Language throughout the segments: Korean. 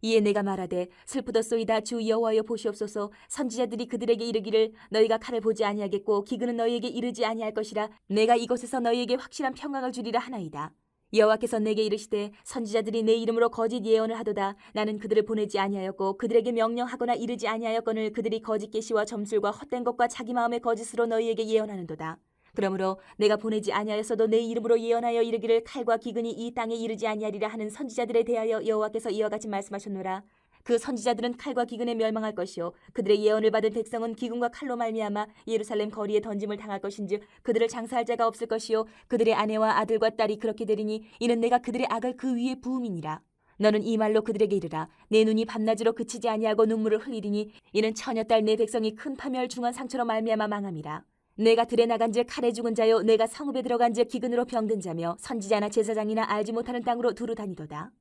이에 내가 말하되 슬프도소이다 주 여호와여 보시옵소서. 선지자들이 그들에게 이르기를 너희가 칼을 보지 아니하겠고 기근은 너희에게 이르지 아니할 것이라. 내가 이곳에서 너희에게 확실한 평강을 주리라 하나이다. 여호와께서 내게 이르시되 선지자들이 내 이름으로 거짓 예언을 하도다. 나는 그들을 보내지 아니하였고 그들에게 명령하거나 이르지 아니하였거늘 그들이 거짓 계시와 점술과 헛된 것과 자기 마음의 거짓으로 너희에게 예언하는도다. 그러므로 내가 보내지 아니하였어도 내 이름으로 예언하여 이르기를 칼과 기근이 이 땅에 이르지 아니하리라 하는 선지자들에 대하여 여호와께서 이와 같이 말씀하셨노라. 그 선지자들은 칼과 기근에 멸망할 것이요 그들의 예언을 받은 백성은 기근과 칼로 말미암아 예루살렘 거리에 던짐을 당할 것인즉 그들을 장사할 자가 없을 것이요 그들의 아내와 아들과 딸이 그렇게 되리니 이는 내가 그들의 악을 그 위에 부음이니라. 너는 이 말로 그들에게 이르라. 내 눈이 밤낮으로 그치지 아니하고 눈물을 흘리리니 이는 처녀딸 내 백성이 큰 파멸 중한 상처로 말미암아 망함이라. 내가 들에 나간즉 칼에 죽은 자요 내가 성읍에 들어간즉 기근으로 병든 자며 선지자나 제사장이나 알지 못하는 땅으로 두루 다니도다.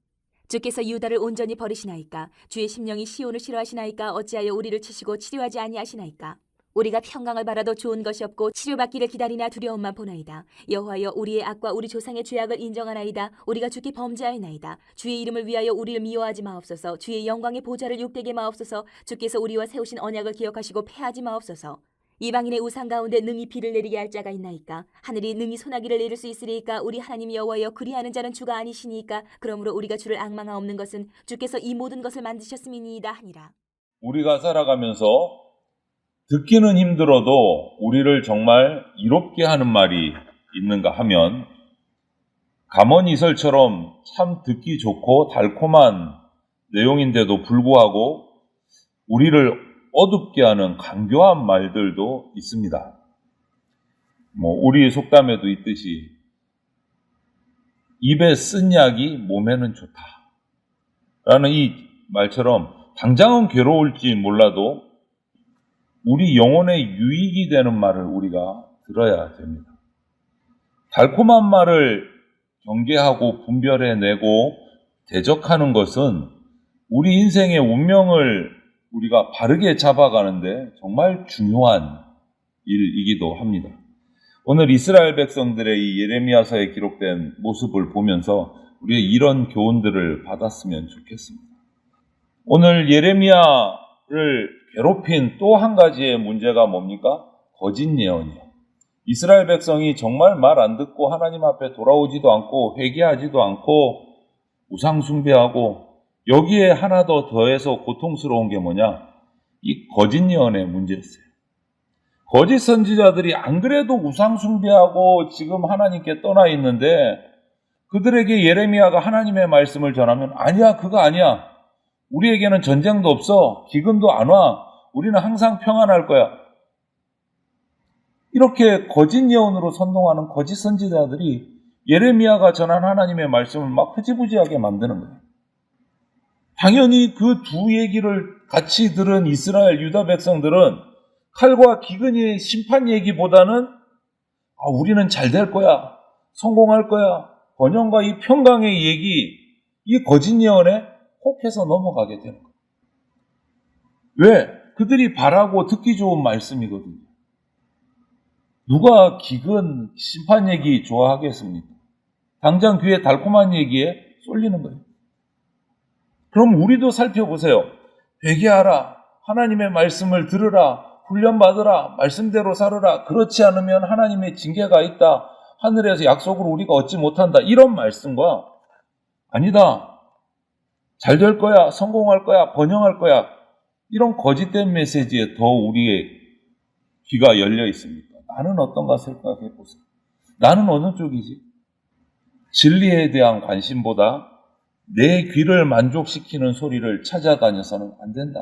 주께서 유다를 온전히 버리시나이까? 주의 심령이 시온을 싫어하시나이까? 어찌하여 우리를 치시고 치료하지 아니하시나이까? 우리가 평강을 바라도 좋은 것이 없고 치료받기를 기다리나 두려움만 보나이다. 여호와여 우리의 악과 우리 조상의 죄악을 인정하나이다. 우리가 주께 범죄하였나이다. 주의 이름을 위하여 우리를 미워하지 마옵소서. 주의 영광의 보좌를 욕되게 마옵소서. 주께서 우리와 세우신 언약을 기억하시고 패하지 마옵소서. 이방인의 우상 가운데 능히 비를 내리게 할 자가 있나이까? 하늘이 능히 소나기를 내릴 수 있으리이까? 우리 하나님 여호와여 그리하는 자는 주가 아니시니이까? 그러므로 우리가 주를 앙망하옵는 것은 주께서 이 모든 것을 만드셨음이니이다 하니라. 우리가 살아가면서 듣기는 힘들어도 우리를 정말 이롭게 하는 말이 있는가 하면 감언이설처럼 참 듣기 좋고 달콤한 내용인데도 불구하고 우리를 어둡게 하는 간교한 말들도 있습니다. 우리 속담에도 있듯이 입에 쓴 약이 몸에는 좋다 라는 이 말처럼 당장은 괴로울지 몰라도 우리 영혼에 유익이 되는 말을 우리가 들어야 됩니다. 달콤한 말을 경계하고 분별해내고 대적하는 것은 우리 인생의 운명을 우리가 바르게 잡아가는데 정말 중요한 일이기도 합니다. 오늘 이스라엘 백성들의 이 예레미야서에 기록된 모습을 보면서 우리가 이런 교훈들을 받았으면 좋겠습니다. 오늘 예레미야를 괴롭힌 또 한 가지의 문제가 뭡니까? 거짓 예언이에요. 이스라엘 백성이 정말 말 안 듣고 하나님 앞에 돌아오지도 않고 회개하지도 않고 우상 숭배하고 여기에 하나 더 더해서 고통스러운 게 뭐냐? 이 거짓 예언의 문제였어요. 거짓 선지자들이 안 그래도 우상 숭배하고 지금 하나님께 떠나 있는데 그들에게 예레미야가 하나님의 말씀을 전하면 아니야, 그거 아니야. 우리에게는 전쟁도 없어. 기근도 안 와. 우리는 항상 평안할 거야. 이렇게 거짓 예언으로 선동하는 거짓 선지자들이 예레미야가 전한 하나님의 말씀을 막 흐지부지하게 만드는 거예요. 당연히 그 두 얘기를 같이 들은 이스라엘 유다 백성들은 칼과 기근의 심판 얘기보다는 우리는 잘 될 거야, 성공할 거야, 번영과 이 평강의 얘기, 이 거짓 예언에 혹해서 넘어가게 되는 거예요. 왜? 그들이 바라고 듣기 좋은 말씀이거든요. 누가 기근, 심판 얘기 좋아하겠습니까? 당장 귀에 달콤한 얘기에 쏠리는 거예요. 그럼 우리도 살펴보세요. 회개하라, 하나님의 말씀을 들으라, 훈련받으라, 말씀대로 살으라. 그렇지 않으면 하나님의 징계가 있다. 하늘에서 약속을 우리가 얻지 못한다. 이런 말씀과 아니다, 잘 될 거야, 성공할 거야, 번영할 거야. 이런 거짓된 메시지에 더 우리의 귀가 열려 있습니까? 나는 어떤가 생각해 보세요. 나는 어느 쪽이지? 진리에 대한 관심보다 내 귀를 만족시키는 소리를 찾아다녀서는 안 된다.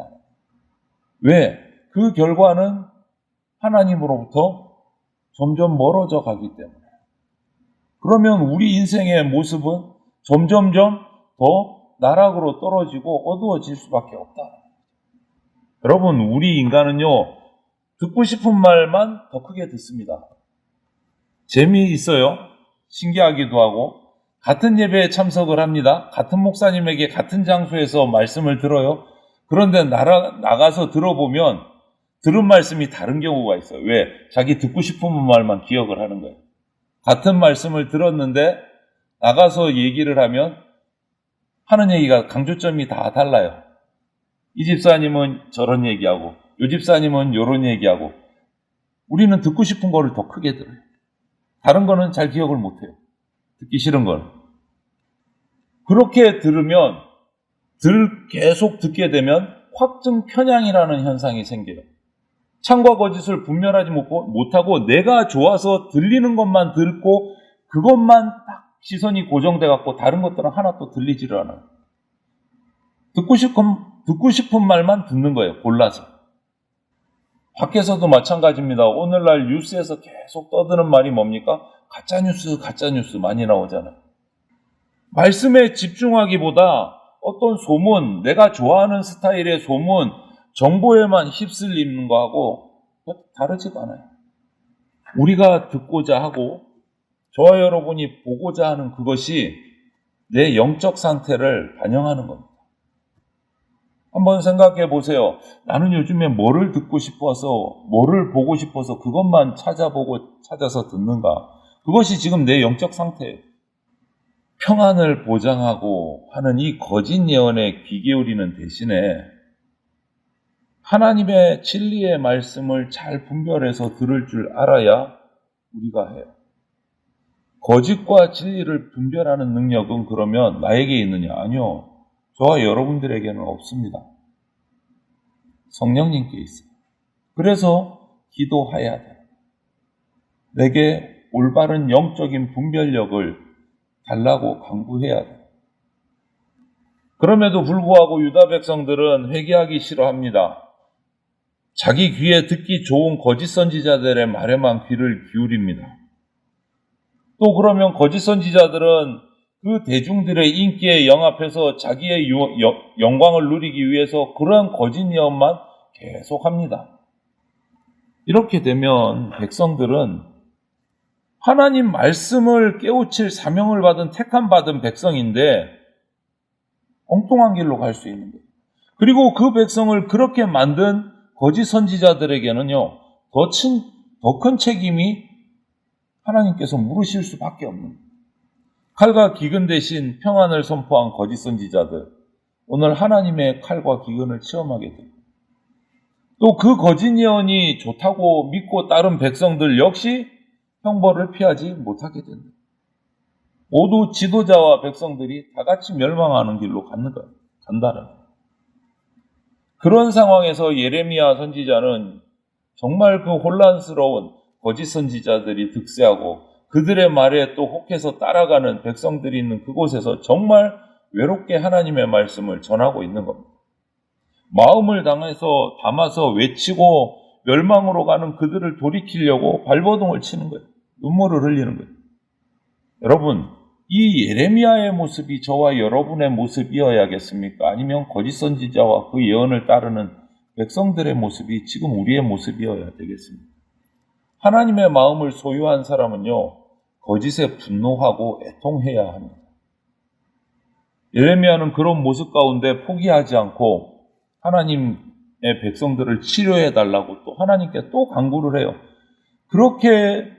왜? 그 결과는 하나님으로부터 점점 멀어져 가기 때문에. 그러면 우리 인생의 모습은 점점점 더 나락으로 떨어지고 어두워질 수밖에 없다. 여러분, 우리 인간은요, 듣고 싶은 말만 더 크게 듣습니다. 재미있어요. 신기하기도 하고, 같은 예배에 참석을 합니다. 같은 목사님에게 같은 장소에서 말씀을 들어요. 그런데 나가서 들어보면 들은 말씀이 다른 경우가 있어요. 왜? 자기 듣고 싶은 말만 기억을 하는 거예요. 같은 말씀을 들었는데 나가서 얘기를 하면 하는 얘기가 강조점이 다 달라요. 이 집사님은 저런 얘기하고 이 집사님은 요런 얘기하고 우리는 듣고 싶은 거를 더 크게 들어요. 다른 거는 잘 기억을 못해요. 듣기 싫은 건. 그렇게 들으면 계속 듣게 되면 확증 편향이라는 현상이 생겨요. 참과 거짓을 분별하지 못하고 내가 좋아서 들리는 것만 듣고 그것만 딱 시선이 고정돼 갖고 다른 것들은 하나도 들리지를 않아요. 듣고 싶은 말만 듣는 거예요. 골라서. 밖에서도 마찬가지입니다. 오늘날 뉴스에서 계속 떠드는 말이 뭡니까? 가짜뉴스 많이 나오잖아요. 말씀에 집중하기보다 어떤 소문, 내가 좋아하는 스타일의 소문, 정보에만 휩쓸리는 거하고 다르지가 않아요. 우리가 듣고자 하고 저와 여러분이 보고자 하는 그것이 내 영적 상태를 반영하는 겁니다. 한번 생각해 보세요. 나는 요즘에 뭐를 듣고 싶어서, 뭐를 보고 싶어서 그것만 찾아서 듣는가? 그것이 지금 내 영적 상태예요. 평안을 보장하고 하는 이 거짓 예언에 귀 기울이는 대신에 하나님의 진리의 말씀을 잘 분별해서 들을 줄 알아야 우리가 해요. 거짓과 진리를 분별하는 능력은 그러면 나에게 있느냐? 아니요. 저와 여러분들에게는 없습니다. 성령님께 있어요. 그래서 기도해야 돼요. 내게 올바른 영적인 분별력을 달라고 강구해야 돼요. 그럼에도 불구하고 유다 백성들은 회개하기 싫어합니다. 자기 귀에 듣기 좋은 거짓 선지자들의 말에만 귀를 기울입니다. 또 그러면 거짓 선지자들은 그 대중들의 인기에 영합해서 자기의 영광을 누리기 위해서 그런 거짓 예언만 계속합니다. 이렇게 되면 백성들은 하나님 말씀을 깨우칠 사명을 받은 택함받은 백성인데 엉뚱한 길로 갈 수 있는 거예요. 그리고 그 백성을 그렇게 만든 거짓 선지자들에게는요, 더 큰 책임이 하나님께서 물으실 수밖에 없는 거예요. 칼과 기근 대신 평안을 선포한 거짓 선지자들, 오늘 하나님의 칼과 기근을 체험하게 됩니다. 또 그 거짓 예언이 좋다고 믿고 따른 백성들 역시 형벌을 피하지 못하게 된다. 모두 지도자와 백성들이 다 같이 멸망하는 길로 간다는. 그런 상황에서 예레미야 선지자는 정말 그 혼란스러운 거짓 선지자들이 득세하고 그들의 말에 또 혹해서 따라가는 백성들이 있는 그곳에서 정말 외롭게 하나님의 말씀을 전하고 있는 겁니다. 마음을 담아서 외치고 멸망으로 가는 그들을 돌이키려고 발버둥을 치는 거예요. 눈물을 흘리는 거예요. 여러분, 이 예레미야의 모습이 저와 여러분의 모습이어야겠습니까? 아니면 거짓 선지자와 그 예언을 따르는 백성들의 모습이 지금 우리의 모습이어야 되겠습니까? 하나님의 마음을 소유한 사람은요, 거짓에 분노하고 애통해야 합니다. 예레미야는 그런 모습 가운데 포기하지 않고 하나님의 백성들을 치료해달라고 또 하나님께 또 간구를 해요. 그렇게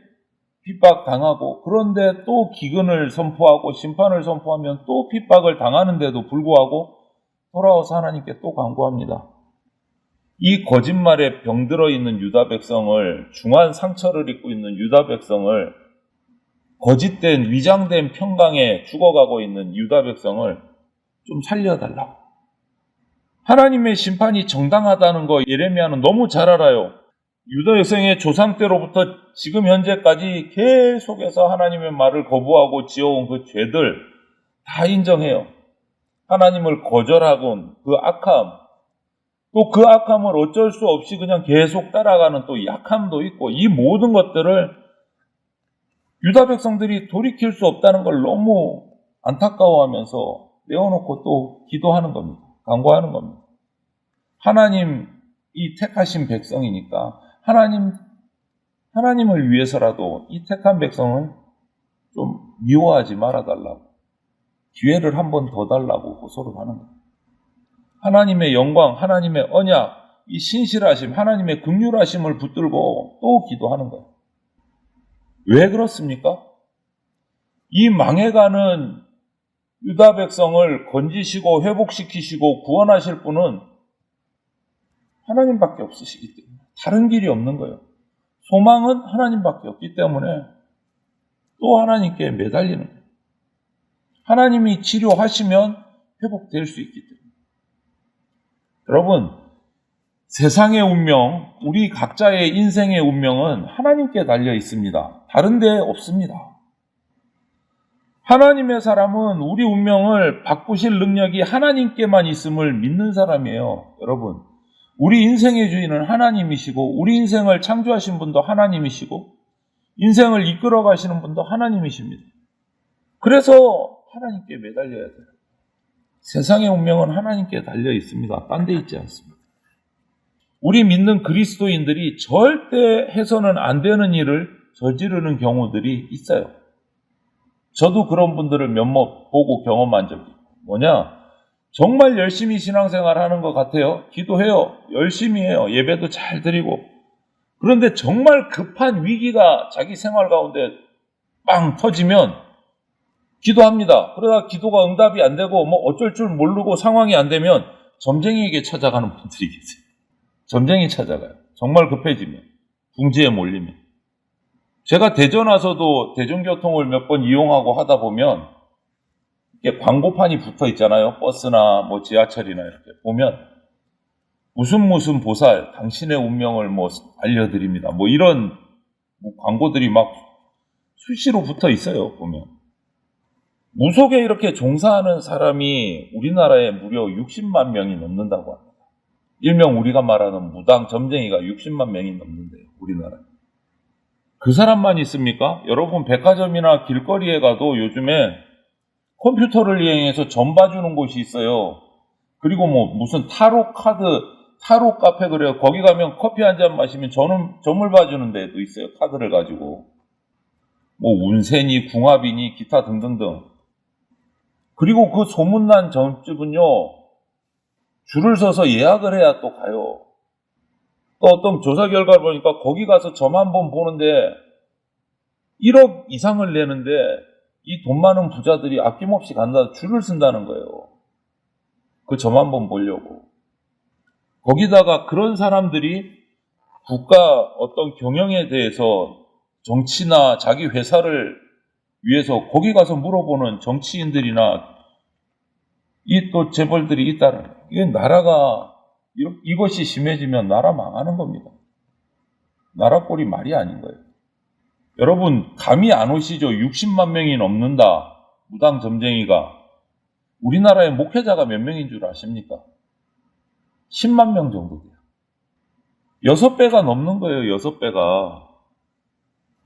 핍박당하고 그런데 또 기근을 선포하고 심판을 선포하면 또 핍박을 당하는데도 불구하고 돌아와서 하나님께 또 간구합니다. 이 거짓말에 병들어 있는 유다 백성을, 중한 상처를 입고 있는 유다 백성을, 거짓된 위장된 평강에 죽어가고 있는 유다 백성을 좀 살려달라고. 하나님의 심판이 정당하다는 거 예레미야는 너무 잘 알아요. 유다 백성의 조상 때로부터 지금 현재까지 계속해서 하나님의 말을 거부하고 지어온 그 죄들 다 인정해요. 하나님을 거절하곤 그 악함, 또 그 악함을 어쩔 수 없이 그냥 계속 따라가는 또 약함도 있고, 이 모든 것들을 유다 백성들이 돌이킬 수 없다는 걸 너무 안타까워하면서 내어놓고 또 기도하는 겁니다. 간구하는 겁니다. 하나님이 택하신 백성이니까 하나님을 위해서라도 이 택한 백성을 좀 미워하지 말아달라고, 기회를 한 번 더 달라고 호소를 하는 거예요. 하나님의 영광, 하나님의 언약, 이 신실하심, 하나님의 긍휼하심을 붙들고 또 기도하는 거예요. 왜 그렇습니까? 이 망해가는 유다 백성을 건지시고 회복시키시고 구원하실 분은 하나님밖에 없으시기 때문에 다른 길이 없는 거예요. 소망은 하나님밖에 없기 때문에 또 하나님께 매달리는 거예요. 하나님이 치료하시면 회복될 수 있기 때문에. 여러분, 세상의 운명, 우리 각자의 인생의 운명은 하나님께 달려 있습니다. 다른 데 없습니다. 하나님의 사람은 우리 운명을 바꾸실 능력이 하나님께만 있음을 믿는 사람이에요. 여러분, 우리 인생의 주인은 하나님이시고 우리 인생을 창조하신 분도 하나님이시고 인생을 이끌어 가시는 분도 하나님이십니다. 그래서 하나님께 매달려야 돼요. 세상의 운명은 하나님께 달려 있습니다. 딴 데 있지 않습니다. 우리 믿는 그리스도인들이 절대 해서는 안 되는 일을 저지르는 경우들이 있어요. 저도 그런 분들을 몇몇 보고 경험한 적이 있고, 뭐냐? 정말 열심히 신앙생활 하는 것 같아요. 기도해요. 열심히 해요. 예배도 잘 드리고. 그런데 정말 급한 위기가 자기 생활 가운데 빵 터지면 기도합니다. 그러다 기도가 응답이 안 되고 뭐 어쩔 줄 모르고 상황이 안 되면 점쟁이에게 찾아가는 분들이 계세요. 점쟁이 찾아가요. 정말 급해지면. 궁지에 몰리면. 제가 대전 와서도 대중교통을 몇 번 이용하고 하다 보면 이렇게 광고판이 붙어 있잖아요. 버스나 뭐 지하철이나 이렇게 보면 무슨 보살, 당신의 운명을 뭐 알려드립니다. 뭐 이런 광고들이 막 수시로 붙어 있어요. 보면 무속에 이렇게 종사하는 사람이 우리나라에 무려 60만 명이 넘는다고 합니다. 일명 우리가 말하는 무당 점쟁이가 60만 명이 넘는데요. 우리나라에. 그 사람만 있습니까? 여러분 백화점이나 길거리에 가도 요즘에 컴퓨터를 이용해서 점 봐주는 곳이 있어요. 그리고 뭐 무슨 타로 카페 그래요. 거기 가면 커피 한 잔 마시면 점을 봐주는 데도 있어요. 카드를 가지고. 뭐 운세니 궁합이니 기타 등등등. 그리고 그 소문난 점집은요. 줄을 서서 예약을 해야 또 가요. 또 어떤 조사 결과를 보니까 거기 가서 점 한 번 보는데 1억 이상을 내는데 이 돈 많은 부자들이 아낌없이 간다 줄을 쓴다는 거예요. 그 점 한 번 보려고. 거기다가 그런 사람들이 국가 어떤 경영에 대해서 정치나 자기 회사를 위해서 거기 가서 물어보는 정치인들이나 이 또 재벌들이 있다는 거예요. 이게 나라가 이것이 심해지면 나라 망하는 겁니다. 나라 꼴이 말이 아닌 거예요. 여러분 감이 안 오시죠? 60만 명이 넘는다. 무당 점쟁이가. 우리나라에 목회자가 몇 명인 줄 아십니까? 10만 명 정도 돼요. 6배가 넘는 거예요. 6배가.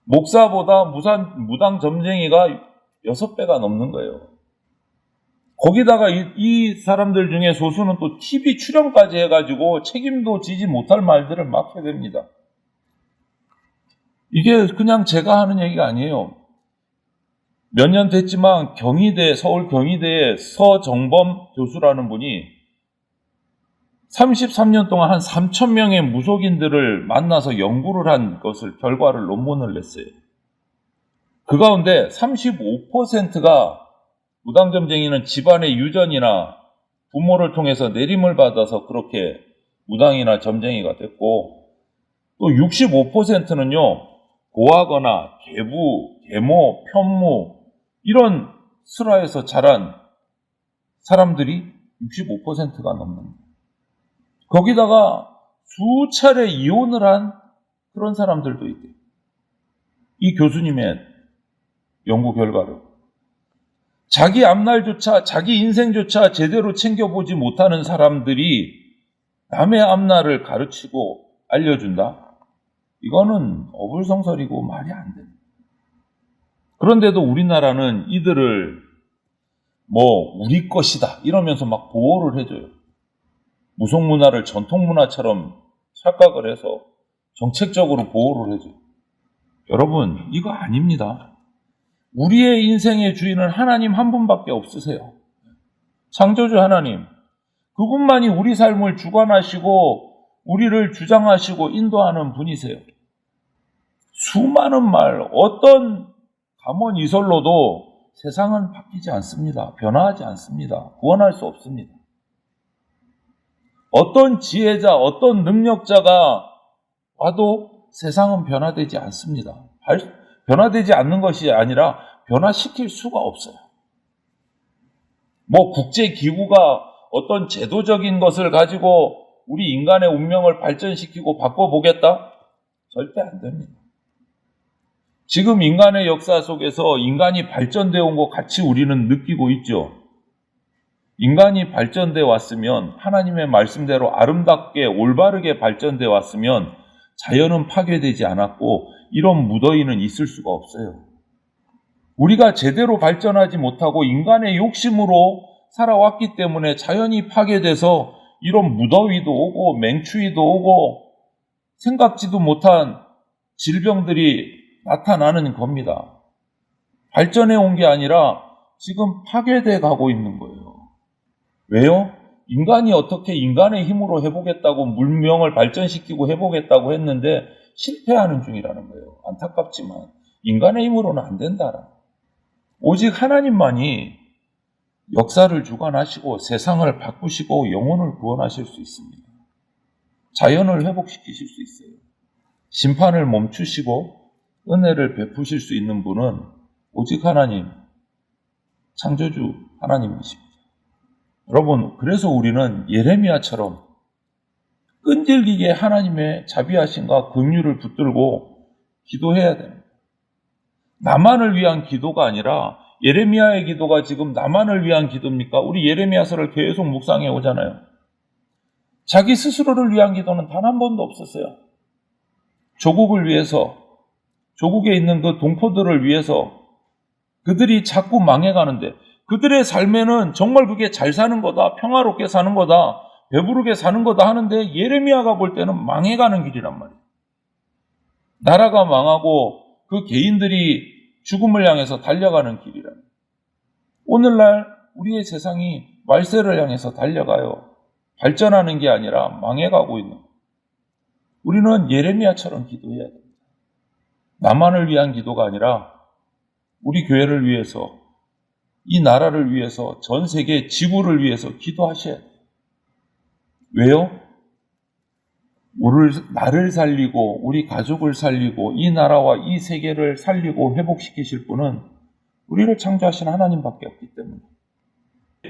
목사보다 무당 점쟁이가 6배가 넘는 거예요. 거기다가 이 사람들 중에 소수는 또 TV 출연까지 해가지고 책임도 지지 못할 말들을 막 하게 됩니다. 이게 그냥 제가 하는 얘기가 아니에요. 몇 년 됐지만 서울 경희대의 서정범 교수라는 분이 33년 동안 한 3,000명의 무속인들을 만나서 연구를 한 결과를 논문을 냈어요. 그 가운데 35%가 무당점쟁이는 집안의 유전이나 부모를 통해서 내림을 받아서 그렇게 무당이나 점쟁이가 됐고 또 65%는요. 고하거나 계부, 계모, 편무 이런 슬화에서 자란 사람들이 65%가 넘는 거기다가 수차례 이혼을 한 그런 사람들도 있대요. 이 교수님의 연구 결과로. 자기 앞날조차 자기 인생조차 제대로 챙겨보지 못하는 사람들이 남의 앞날을 가르치고 알려준다? 이거는 어불성설이고 말이 안 됩니다. 그런데도 우리나라는 이들을 우리 것이다 이러면서 막 보호를 해줘요. 무속문화를 전통문화처럼 착각을 해서 정책적으로 보호를 해줘요. 여러분 이거 아닙니다. 우리의 인생의 주인은 하나님 한 분밖에 없으세요. 창조주 하나님. 그분만이 우리 삶을 주관하시고 우리를 주장하시고 인도하는 분이세요. 수많은 말, 어떤 감언이설로도 세상은 바뀌지 않습니다. 변화하지 않습니다. 구원할 수 없습니다. 어떤 지혜자, 어떤 능력자가 와도 세상은 변화되지 않습니다. 변화되지 않는 것이 아니라 변화시킬 수가 없어요. 국제기구가 어떤 제도적인 것을 가지고 우리 인간의 운명을 발전시키고 바꿔보겠다? 절대 안 됩니다. 지금 인간의 역사 속에서 인간이 발전되어 온 것 같이 우리는 느끼고 있죠. 인간이 발전되어 왔으면 하나님의 말씀대로 아름답게 올바르게 발전되어 왔으면 자연은 파괴되지 않았고 이런 무더위는 있을 수가 없어요. 우리가 제대로 발전하지 못하고 인간의 욕심으로 살아왔기 때문에 자연이 파괴돼서 이런 무더위도 오고 맹추위도 오고 생각지도 못한 질병들이 나타나는 겁니다. 발전해 온 게 아니라 지금 파괴돼 가고 있는 거예요. 왜요? 인간이 어떻게 인간의 힘으로 해보겠다고 문명을 발전시키고 해보겠다고 했는데 실패하는 중이라는 거예요. 안타깝지만 인간의 힘으로는 안 된다라. 오직 하나님만이 역사를 주관하시고 세상을 바꾸시고 영혼을 구원하실 수 있습니다. 자연을 회복시키실 수 있어요. 심판을 멈추시고 은혜를 베푸실 수 있는 분은 오직 하나님, 창조주 하나님이십니다. 여러분, 그래서 우리는 예레미야처럼 끈질기게 하나님의 자비하심과 긍휼을 붙들고 기도해야 됩니다. 나만을 위한 기도가 아니라 예레미야의 기도가 지금 나만을 위한 기도입니까? 우리 예레미야서를 계속 묵상해 오잖아요. 자기 스스로를 위한 기도는 단 한 번도 없었어요. 조국을 위해서, 조국에 있는 그 동포들을 위해서 그들이 자꾸 망해가는데 그들의 삶에는 정말 그게 잘 사는 거다, 평화롭게 사는 거다, 배부르게 사는 거다 하는데 예레미야가 볼 때는 망해가는 길이란 말이에요. 나라가 망하고 그 개인들이 죽음을 향해서 달려가는 길이란 말이에요. 오늘날 우리의 세상이 말세를 향해서 달려가요. 발전하는 게 아니라 망해가고 있는 거예요. 우리는 예레미야처럼 기도해야 됩니다. 나만을 위한 기도가 아니라 우리 교회를 위해서, 이 나라를 위해서, 전 세계 지구를 위해서 기도하셔야 돼요. 왜요? 나를 살리고 우리 가족을 살리고 이 나라와 이 세계를 살리고 회복시키실 분은 우리를 창조하신 하나님밖에 없기 때문에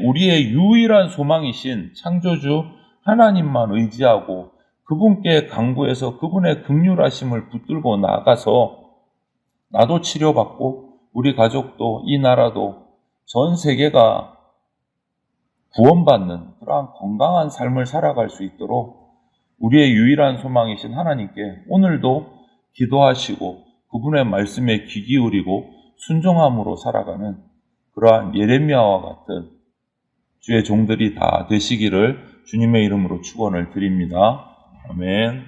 우리의 유일한 소망이신 창조주 하나님만 의지하고 그분께 간구해서 그분의 긍휼하심을 붙들고 나아가서 나도 치료받고 우리 가족도 이 나라도 전 세계가 구원받는 그러한 건강한 삶을 살아갈 수 있도록 우리의 유일한 소망이신 하나님께 오늘도 기도하시고 그분의 말씀에 귀 기울이고 순종함으로 살아가는 그러한 예레미야와 같은 주의 종들이 다 되시기를 주님의 이름으로 축원을 드립니다. 아멘.